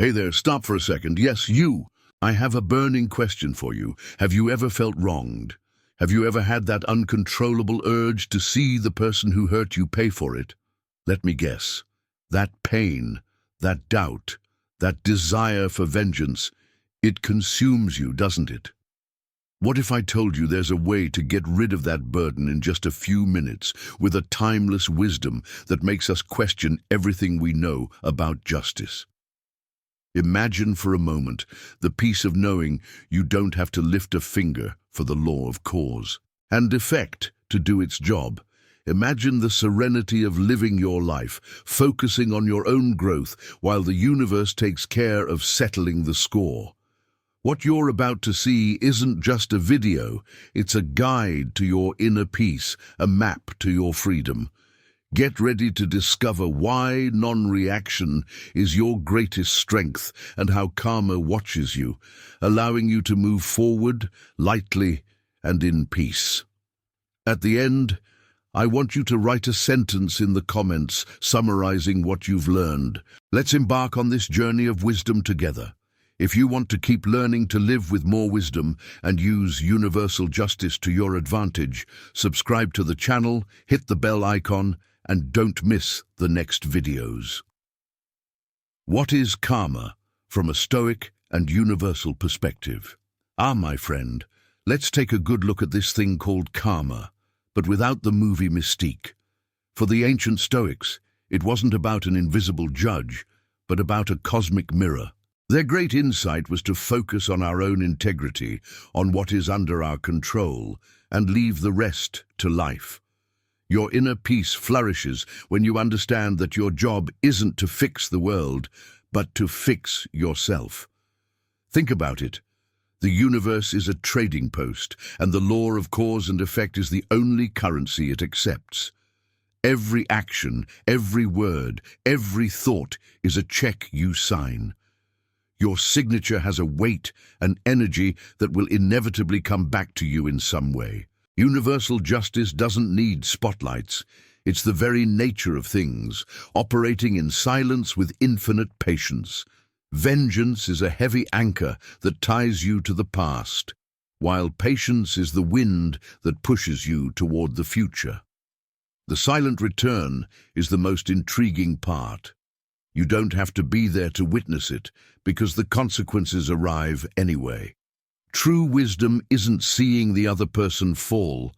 Hey there, stop for a second. Yes, you. I have a burning question for you. Have you ever felt wronged? Have you ever had that uncontrollable urge to see the person who hurt you pay for it? Let me guess. That pain, that doubt, that desire for vengeance, it consumes you, doesn't it? What if I told you there's a way to get rid of that burden in just a few minutes with a timeless wisdom that makes us question everything we know about justice? Imagine for a moment the peace of knowing you don't have to lift a finger for the law of cause and effect to do its job. Imagine the serenity of living your life, focusing on your own growth while the universe takes care of settling the score. What you're about to see isn't just a video, it's a guide to your inner peace, a map to your freedom. Get ready to discover why non-reaction is your greatest strength and how karma watches you, allowing you to move forward lightly and in peace. At the end, I want you to write a sentence in the comments summarizing what you've learned. Let's embark on this journey of wisdom together. If you want to keep learning to live with more wisdom and use universal justice to your advantage, subscribe to the channel, hit the bell icon, and don't miss the next videos. What is karma from a Stoic and universal perspective? My friend, let's take a good look at this thing called karma, but without the movie mystique. For the ancient Stoics, it wasn't about an invisible judge, but about a cosmic mirror. Their great insight was to focus on our own integrity, on what is under our control, and leave the rest to life. Your inner peace flourishes when you understand that your job isn't to fix the world, but to fix yourself. Think about it. The universe is a trading post, and the law of cause and effect is the only currency it accepts. Every action, every word, every thought is a check you sign. Your signature has a weight, an energy that will inevitably come back to you in some way. Universal justice doesn't need spotlights. It's the very nature of things, operating in silence with infinite patience. Vengeance is a heavy anchor that ties you to the past, while patience is the wind that pushes you toward the future. The silent return is the most intriguing part. You don't have to be there to witness it, because the consequences arrive anyway. True wisdom isn't seeing the other person fall,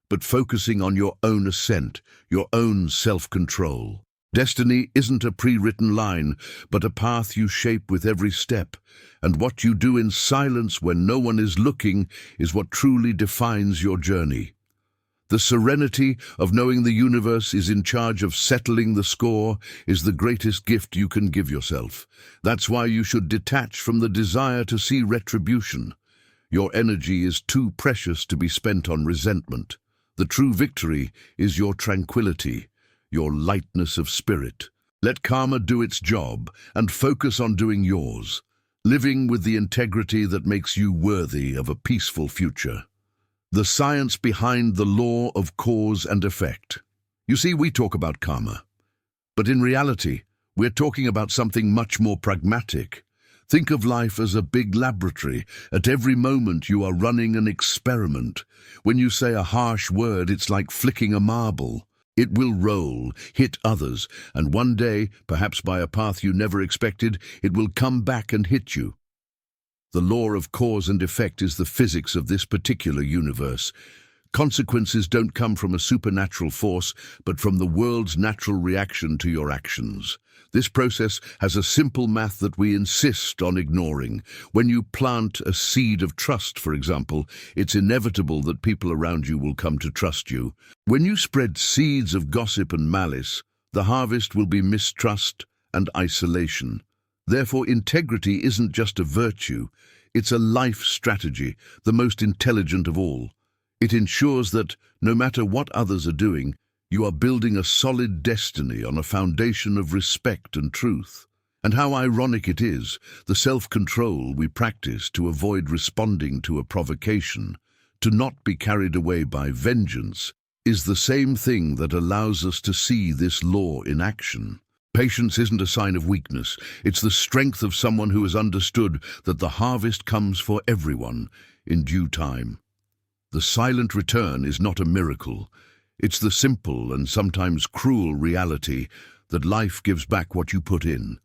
but focusing on your own ascent, your own self-control. Destiny isn't a pre-written line, but a path you shape with every step, and what you do in silence when no one is looking is what truly defines your journey. The serenity of knowing the universe is in charge of settling the score is the greatest gift you can give yourself. That's why you should detach from the desire to see retribution. Your energy is too precious to be spent on resentment. The true victory is your tranquility, your lightness of spirit. Let karma do its job and focus on doing yours, living with the integrity that makes you worthy of a peaceful future. The science behind the law of cause and effect. You see, we talk about karma, but in reality, we're talking about something much more pragmatic. Think of life as a big laboratory. At every moment you are running an experiment. When you say a harsh word, it's like flicking a marble. It will roll, hit others, and one day, perhaps by a path you never expected, it will come back and hit you. The law of cause and effect is the physics of this particular universe. Consequences don't come from a supernatural force, but from the world's natural reaction to your actions. This process has a simple math that we insist on ignoring. When you plant a seed of trust, for example, it's inevitable that people around you will come to trust you. When you spread seeds of gossip and malice, the harvest will be mistrust and isolation. Therefore, integrity isn't just a virtue, it's a life strategy, the most intelligent of all. It ensures that, no matter what others are doing, you are building a solid destiny on a foundation of respect and truth. And how ironic it is, the self-control we practice to avoid responding to a provocation, to not be carried away by vengeance, is the same thing that allows us to see this law in action. Patience isn't a sign of weakness. It's the strength of someone who has understood that the harvest comes for everyone in due time. The silent return is not a miracle. It's the simple and sometimes cruel reality that life gives back what you put in.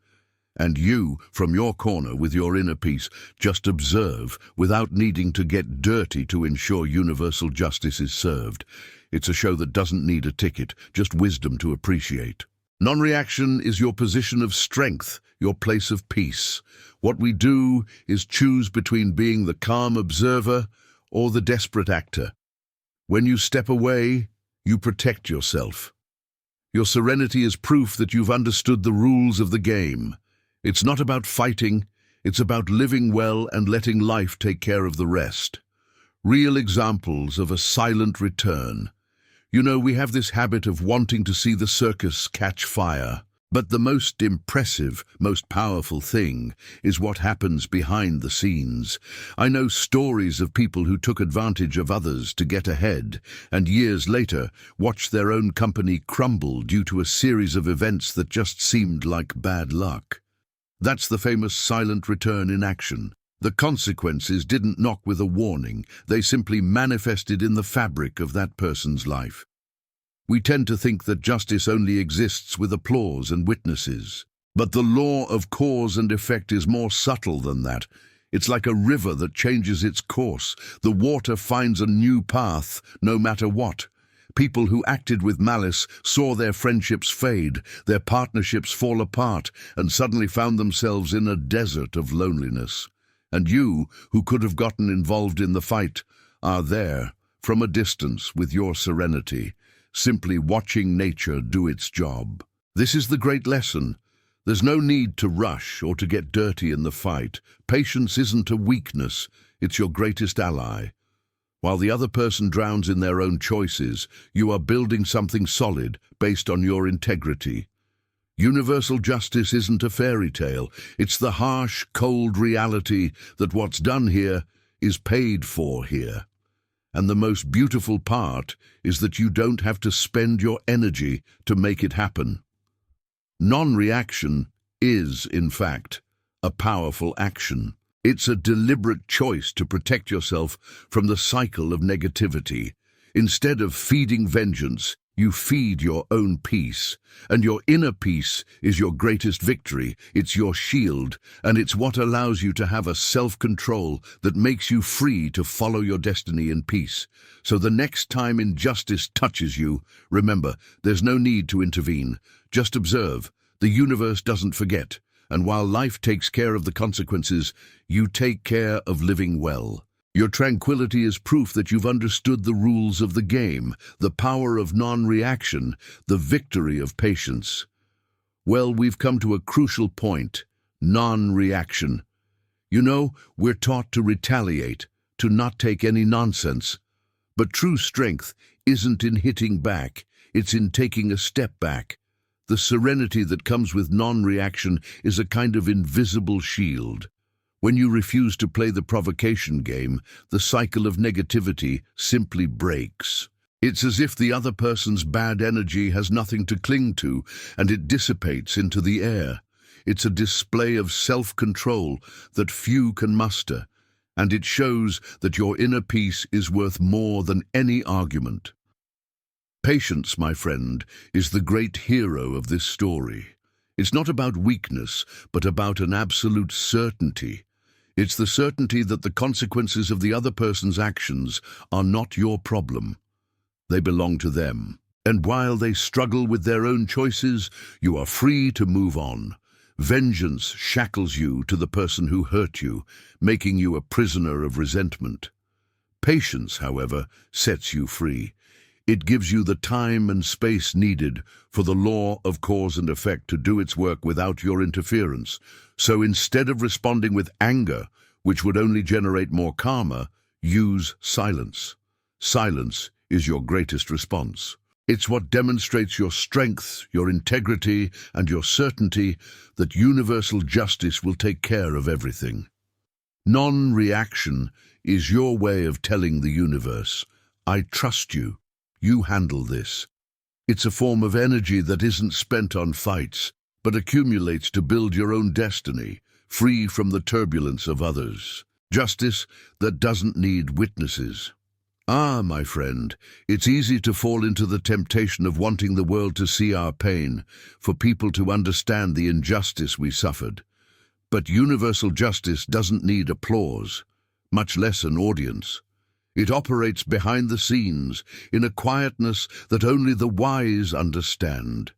And you, from your corner with your inner peace, just observe without needing to get dirty to ensure universal justice is served. It's a show that doesn't need a ticket, just wisdom to appreciate. Non-reaction is your position of strength, your place of peace. What we do is choose between being the calm observer or the desperate actor. When you step away, you protect yourself. Your serenity is proof that you've understood the rules of the game. It's not about fighting, it's about living well and letting life take care of the rest. Real examples of a silent return. You know, we have this habit of wanting to see the circus catch fire. But the most impressive, most powerful thing is what happens behind the scenes. I know stories of people who took advantage of others to get ahead, and years later watched their own company crumble due to a series of events that just seemed like bad luck. That's the famous silent return in action. The consequences didn't knock with a warning, they simply manifested in the fabric of that person's life. We tend to think that justice only exists with applause and witnesses. But the law of cause and effect is more subtle than that. It's like a river that changes its course. The water finds a new path, no matter what. People who acted with malice saw their friendships fade, their partnerships fall apart, and suddenly found themselves in a desert of loneliness. And you, who could have gotten involved in the fight, are there, from a distance, with your serenity, simply watching nature do its job. This is the great lesson. There's no need to rush or to get dirty in the fight. Patience isn't a weakness, it's your greatest ally. While the other person drowns in their own choices, you are building something solid based on your integrity. Universal justice isn't a fairy tale. It's the harsh, cold reality that what's done here is paid for here. And the most beautiful part is that you don't have to spend your energy to make it happen. Non-reaction is, in fact, a powerful action. It's a deliberate choice to protect yourself from the cycle of negativity. Instead of feeding vengeance, you feed your own peace, and your inner peace is your greatest victory. It's your shield, and it's what allows you to have a self-control that makes you free to follow your destiny in peace. So the next time injustice touches you, remember, there's no need to intervene. Just observe. The universe doesn't forget, and while life takes care of the consequences, you take care of living well. Your tranquility is proof that you've understood the rules of the game, the power of non-reaction, the victory of patience. Well, we've come to a crucial point: non-reaction. You know, we're taught to retaliate, to not take any nonsense. But true strength isn't in hitting back, it's in taking a step back. The serenity that comes with non-reaction is a kind of invisible shield. When you refuse to play the provocation game, the cycle of negativity simply breaks. It's as if the other person's bad energy has nothing to cling to, and it dissipates into the air. It's a display of self-control that few can muster, and it shows that your inner peace is worth more than any argument. Patience, my friend, is the great hero of this story. It's not about weakness, but about an absolute certainty. It's the certainty that the consequences of the other person's actions are not your problem. They belong to them. And while they struggle with their own choices, you are free to move on. Vengeance shackles you to the person who hurt you, making you a prisoner of resentment. Patience, however, sets you free. It gives you the time and space needed for the law of cause and effect to do its work without your interference. So instead of responding with anger, which would only generate more karma, use silence. Silence is your greatest response. It's what demonstrates your strength, your integrity, and your certainty that universal justice will take care of everything. Non-reaction is your way of telling the universe, I trust you. You handle this. It's a form of energy that isn't spent on fights, but accumulates to build your own destiny, free from the turbulence of others. Justice that doesn't need witnesses. Ah, my friend, it's easy to fall into the temptation of wanting the world to see our pain, for people to understand the injustice we suffered. But universal justice doesn't need applause, much less an audience. It operates behind the scenes, in a quietness that only the wise understand.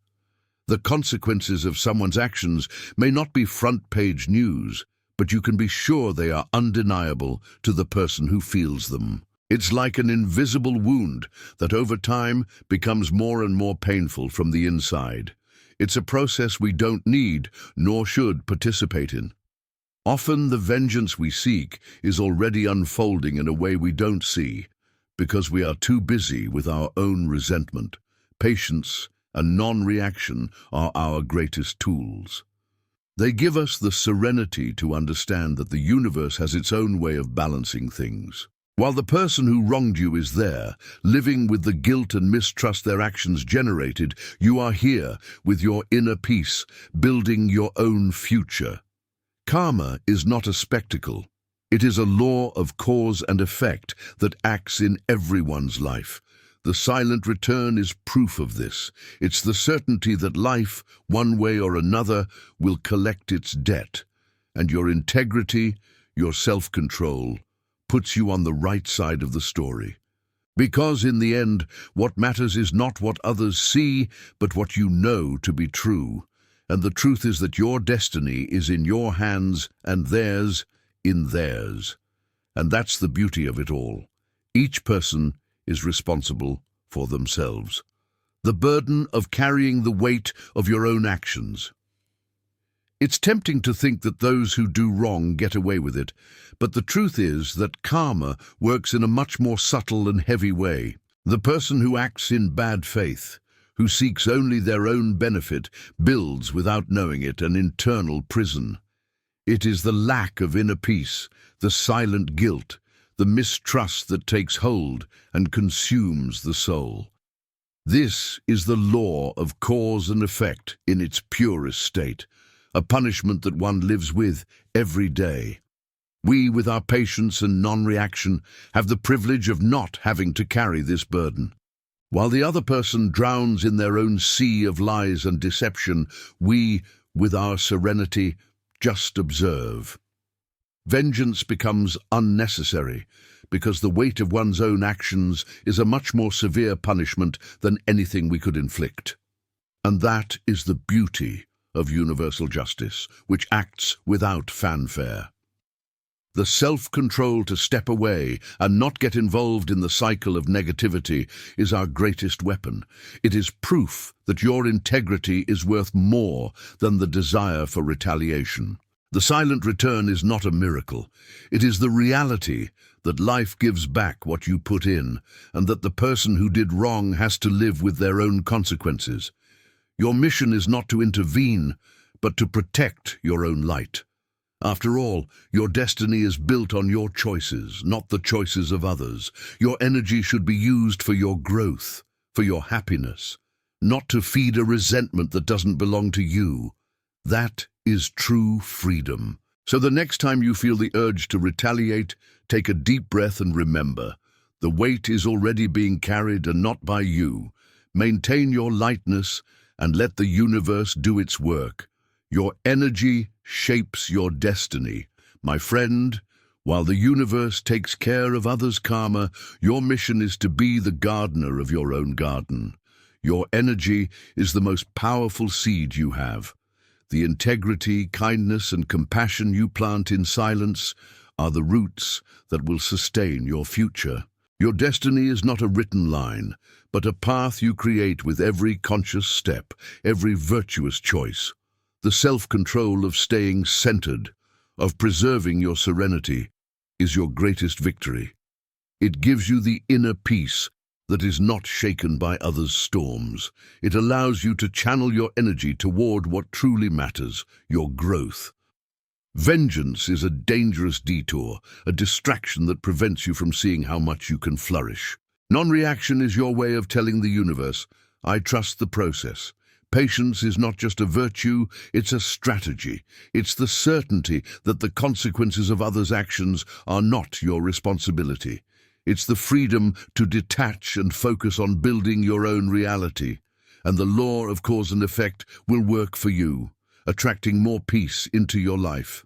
The consequences of someone's actions may not be front-page news, but you can be sure they are undeniable to the person who feels them. It's like an invisible wound that over time becomes more and more painful from the inside. It's a process we don't need nor should participate in. Often the vengeance we seek is already unfolding in a way we don't see, because we are too busy with our own resentment. Patience and non-reaction are our greatest tools. They give us the serenity to understand that the universe has its own way of balancing things. While the person who wronged you is there, living with the guilt and mistrust their actions generated, you are here with your inner peace, building your own future. Karma is not a spectacle. It is a law of cause and effect that acts in everyone's life. The silent return is proof of this. It's the certainty that life, one way or another, will collect its debt, and your integrity, your self-control, puts you on the right side of the story. Because in the end, what matters is not what others see, but what you know to be true. And the truth is that your destiny is in your hands and theirs in theirs. And that's the beauty of it all. Each person is responsible for themselves. The burden of carrying the weight of your own actions. It's tempting to think that those who do wrong get away with it, but the truth is that karma works in a much more subtle and heavy way. The person who acts in bad faith, who seeks only their own benefit, builds, without knowing it, an internal prison. It is the lack of inner peace, the silent guilt, the mistrust that takes hold and consumes the soul. This is the law of cause and effect in its purest state, a punishment that one lives with every day. We, with our patience and non-reaction, have the privilege of not having to carry this burden. While the other person drowns in their own sea of lies and deception, we, with our serenity, just observe. Vengeance becomes unnecessary because the weight of one's own actions is a much more severe punishment than anything we could inflict. And that is the beauty of universal justice, which acts without fanfare. The self-control to step away and not get involved in the cycle of negativity is our greatest weapon. It is proof that your integrity is worth more than the desire for retaliation. The silent return is not a miracle. It is the reality that life gives back what you put in, and that the person who did wrong has to live with their own consequences. Your mission is not to intervene, but to protect your own light. After all, your destiny is built on your choices, not the choices of others. Your energy should be used for your growth, for your happiness, not to feed a resentment that doesn't belong to you. That is true freedom. So the next time you feel the urge to retaliate, take a deep breath and remember, the weight is already being carried and not by you. Maintain your lightness and let the universe do its work. Your energy shapes your destiny. My friend, while the universe takes care of others' karma, your mission is to be the gardener of your own garden. Your energy is the most powerful seed you have. The integrity, kindness, and compassion you plant in silence are the roots that will sustain your future. Your destiny is not a written line, but a path you create with every conscious step, every virtuous choice. The self-control of staying centered, of preserving your serenity, is your greatest victory. It gives you the inner peace that is not shaken by others' storms. It allows you to channel your energy toward what truly matters, your growth. Vengeance is a dangerous detour, a distraction that prevents you from seeing how much you can flourish. Non-reaction is your way of telling the universe, I trust the process. Patience is not just a virtue, it's a strategy. It's the certainty that the consequences of others' actions are not your responsibility. It's the freedom to detach and focus on building your own reality. And the law of cause and effect will work for you, attracting more peace into your life.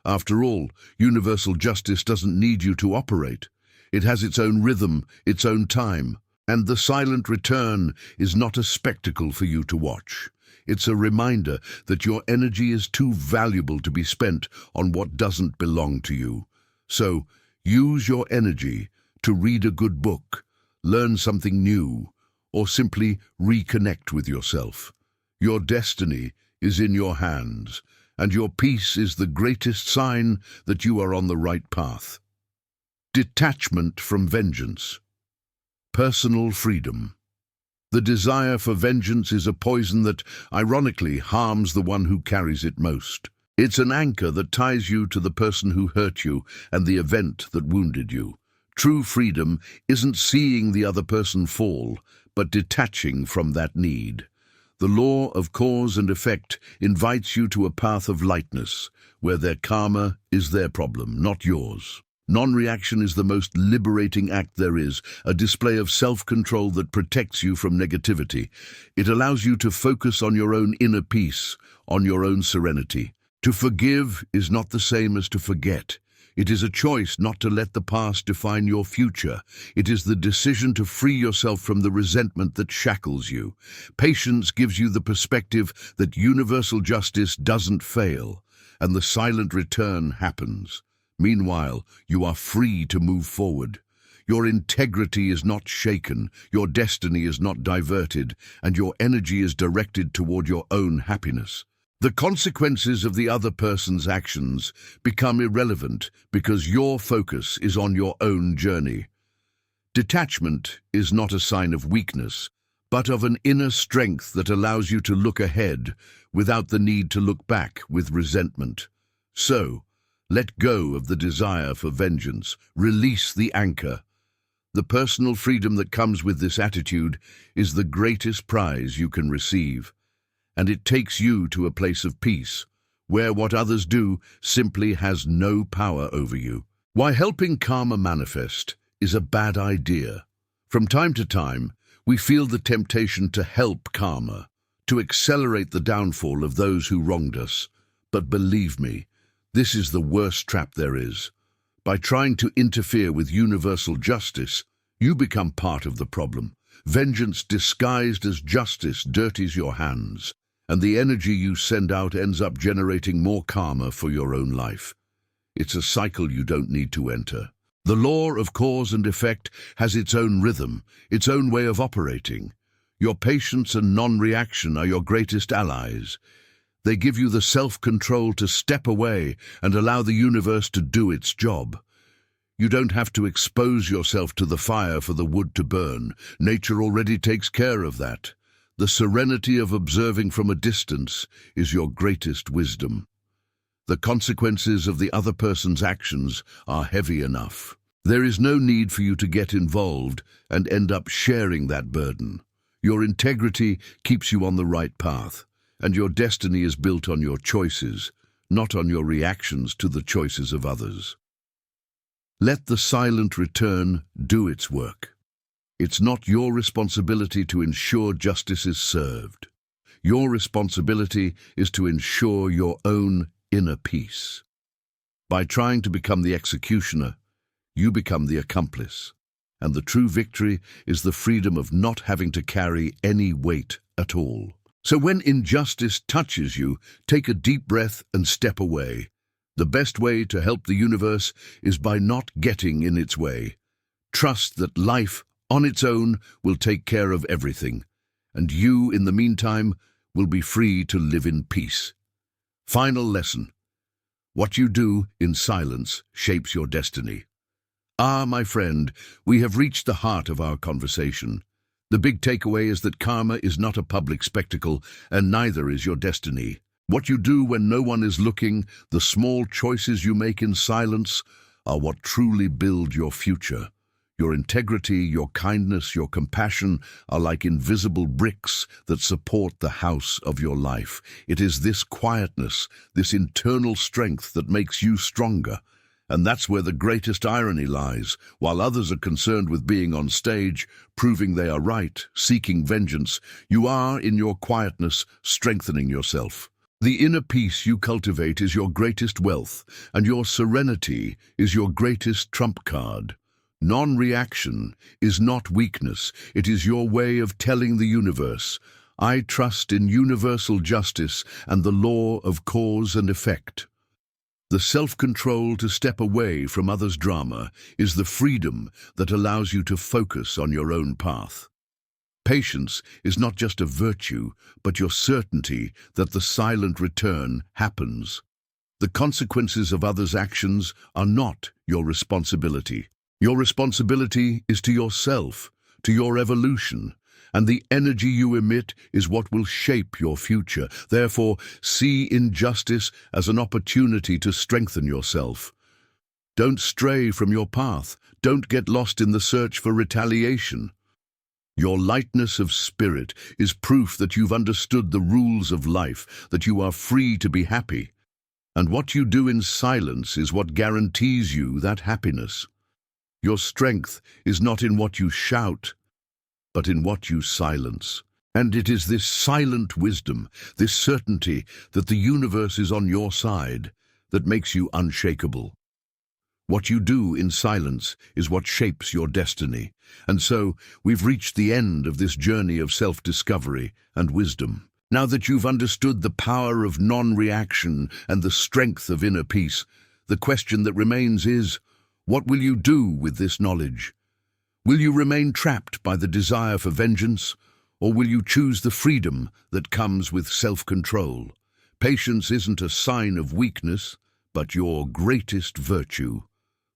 After all, universal justice doesn't need you to operate. It has its own rhythm, its own time. And the silent return is not a spectacle for you to watch. It's a reminder that your energy is too valuable to be spent on what doesn't belong to you. So, use your energy to read a good book, learn something new, or simply reconnect with yourself. Your destiny is in your hands, and your peace is the greatest sign that you are on the right path. Detachment from vengeance. Personal freedom. The desire for vengeance is a poison that, ironically, harms the one who carries it most. It's an anchor that ties you to the person who hurt you and the event that wounded you. True freedom isn't seeing the other person fall, but detaching from that need. The law of cause and effect invites you to a path of lightness, where their karma is their problem, not yours. Non-reaction is the most liberating act there is, a display of self-control that protects you from negativity. It allows you to focus on your own inner peace, on your own serenity. To forgive is not the same as to forget. It is a choice not to let the past define your future. It is the decision to free yourself from the resentment that shackles you. Patience gives you the perspective that universal justice doesn't fail, and the silent return happens. Meanwhile, you are free to move forward. Your integrity is not shaken, your destiny is not diverted, and your energy is directed toward your own happiness. The consequences of the other person's actions become irrelevant because your focus is on your own journey. Detachment is not a sign of weakness, but of an inner strength that allows you to look ahead without the need to look back with resentment. So, let go of the desire for vengeance. Release the anchor. The personal freedom that comes with this attitude is the greatest prize you can receive, and it takes you to a place of peace, where what others do simply has no power over you. Why helping karma manifest is a bad idea. From time to time, we feel the temptation to help karma, to accelerate the downfall of those who wronged us. But believe me, this is the worst trap there is. By trying to interfere with universal justice, you become part of the problem. Vengeance disguised as justice dirties your hands, and the energy you send out ends up generating more karma for your own life. It's a cycle you don't need to enter. The law of cause and effect has its own rhythm, its own way of operating. Your patience and non-reaction are your greatest allies. They give you the self-control to step away and allow the universe to do its job. You don't have to expose yourself to the fire for the wood to burn. Nature already takes care of that. The serenity of observing from a distance is your greatest wisdom. The consequences of the other person's actions are heavy enough. There is no need for you to get involved and end up sharing that burden. Your integrity keeps you on the right path, and your destiny is built on your choices, not on your reactions to the choices of others. Let the silent return do its work. It's not your responsibility to ensure justice is served. Your responsibility is to ensure your own inner peace. By trying to become the executioner, you become the accomplice, and the true victory is the freedom of not having to carry any weight at all. So when injustice touches you, take a deep breath and step away. The best way to help the universe is by not getting in its way. Trust that life, on its own, will take care of everything, and you, in the meantime, will be free to live in peace. Final lesson. What you do in silence shapes your destiny. Ah, my friend, we have reached the heart of our conversation. The big takeaway is that karma is not a public spectacle, and neither is your destiny. What you do when no one is looking, the small choices you make in silence, are what truly build your future. Your integrity, your kindness, your compassion are like invisible bricks that support the house of your life. It is this quietness, this internal strength that makes you stronger. And that's where the greatest irony lies. While others are concerned with being on stage, proving they are right, seeking vengeance, you are, in your quietness, strengthening yourself. The inner peace you cultivate is your greatest wealth, and your serenity is your greatest trump card. Non-reaction is not weakness, it is your way of telling the universe, I trust in universal justice and the law of cause and effect. The self-control to step away from others' drama is the freedom that allows you to focus on your own path. Patience is not just a virtue, but your certainty that the silent return happens. The consequences of others' actions are not your responsibility. Your responsibility is to yourself, to your evolution, and the energy you emit is what will shape your future. Therefore, see injustice as an opportunity to strengthen yourself. Don't stray from your path. Don't get lost in the search for retaliation. Your lightness of spirit is proof that you've understood the rules of life, that you are free to be happy. And what you do in silence is what guarantees you that happiness. Your strength is not in what you shout, but in what you silence. And it is this silent wisdom, this certainty that the universe is on your side, that makes you unshakable. What you do in silence is what shapes your destiny. And so, we've reached the end of this journey of self-discovery and wisdom. Now that you've understood the power of non-reaction and the strength of inner peace, the question that remains is, what will you do with this knowledge? Will you remain trapped by the desire for vengeance, or will you choose the freedom that comes with self-control? Patience isn't a sign of weakness, but your greatest virtue.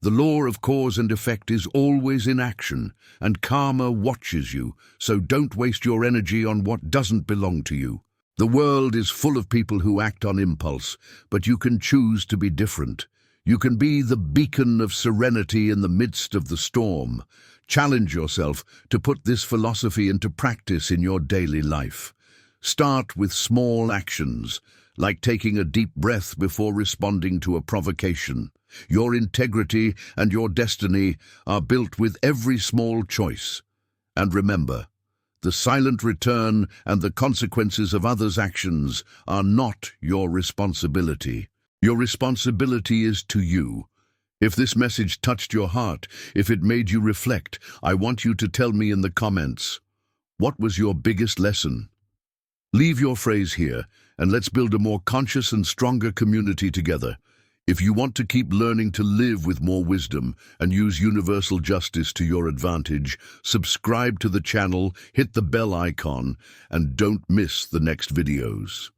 The law of cause and effect is always in action, and karma watches you, so don't waste your energy on what doesn't belong to you. The world is full of people who act on impulse, but you can choose to be different. You can be the beacon of serenity in the midst of the storm. Challenge yourself to put this philosophy into practice in your daily life. Start with small actions, like taking a deep breath before responding to a provocation. Your integrity and your destiny are built with every small choice. And remember, the silent return and the consequences of others' actions are not your responsibility. Your responsibility is to you. If this message touched your heart, if it made you reflect, I want you to tell me in the comments, what was your biggest lesson? Leave your phrase here, and let's build a more conscious and stronger community together. If you want to keep learning to live with more wisdom and use universal justice to your advantage, subscribe to the channel, hit the bell icon, and don't miss the next videos.